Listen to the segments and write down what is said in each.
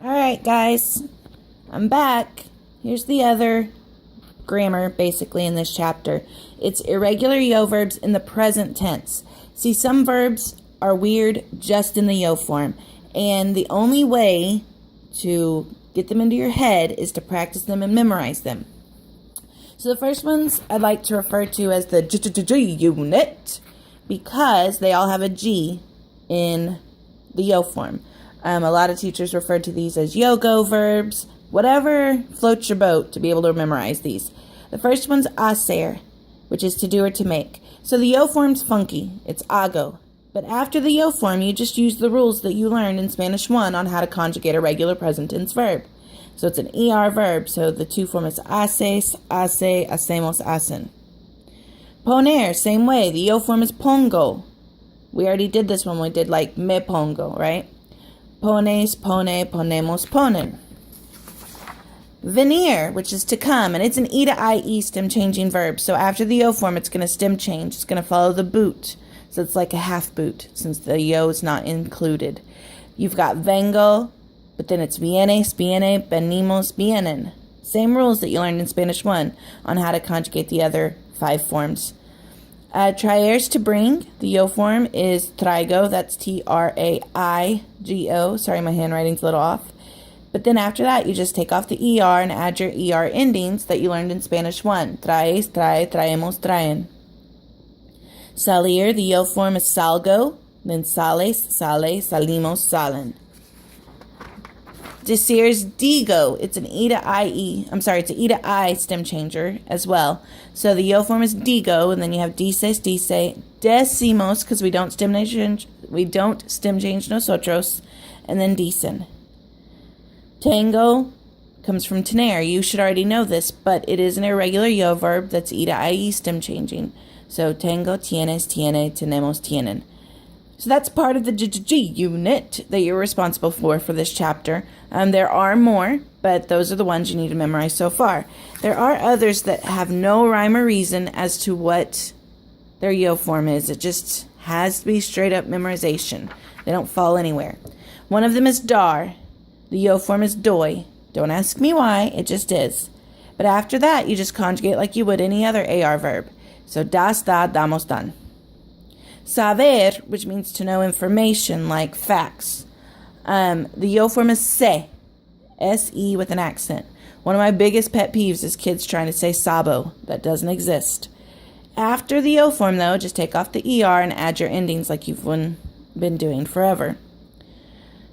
Alright, guys, I'm back. Here's the other grammar, basically, in this chapter. It's irregular yo verbs in the present tense. See, some verbs are weird just in the yo form, and the only way to get them into your head is to practice them and memorize them. So the first ones I'd like to refer to as the G unit, because they all have a G in the yo form. A lot of teachers refer to these as yo-go verbs, whatever floats your boat to be able to memorize these. The first one's hacer, which is to do or to make. So the yo form's funky. It's hago. But after the yo form, you just use the rules that you learned in Spanish 1 on how to conjugate a regular present tense verb. So it's an ER verb, so the to form is haces, hace, hacemos, hacen. Poner, same way. The yo form is pongo. We already did this when we did like me pongo, right? Pones, pone, ponemos, ponen. Venir, which is to come, and it's an E to IE stem changing verb. So after the yo form, it's going to stem change. It's going to follow the boot. So it's like a half boot since the yo is not included. You've got vengo, but then it's vienes, viene, venimos, vienen. Same rules that you learned in Spanish 1 on how to conjugate the other 5 forms. Traer, to bring. The yo form is traigo. That's Traigo. Sorry, my handwriting's a little off. But then after that, you just take off the ER and add your ER endings that you learned in Spanish 1. Traes, trae, traemos, traen. Salir, the yo form is salgo. Then sales, sale, salimos, salen. Decir is digo. It's an E to IE. It's an E to I stem changer as well. So the yo form is digo, and then you have dices, dice, decimos, because we don't stem change nosotros, and then dicen. Tengo comes from tener. You should already know this, but it is an irregular yo verb that's E to IE stem changing. So tengo, tienes, tiene, tenemos, tienen. So that's part of the G unit that you're responsible for this chapter. There are more, but those are the ones you need to memorize so far. There are others that have no rhyme or reason as to what their yo form is. It just has to be straight up memorization. They don't fall anywhere. One of them is dar. The yo form is doy. Don't ask me why, it just is. But after that, you just conjugate like you would any other AR verb. So das, da, damos, dan. Saber, which means to know information, like facts. The yo form is se. S-E with an accent. One of my biggest pet peeves is kids trying to say sabo. That doesn't exist. After the yo form, though, just take off the ER and add your endings like you've been doing forever.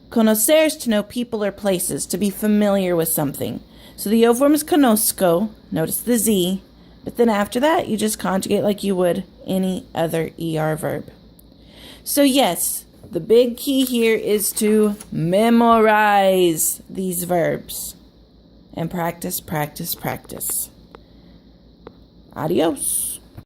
Conocer is to know people or places, to be familiar with something. So the yo form is conozco. Notice the Z. But then after that, you just conjugate like you would any other ER verb. So yes, the big key here is to memorize these verbs. And practice, practice, practice. Adios.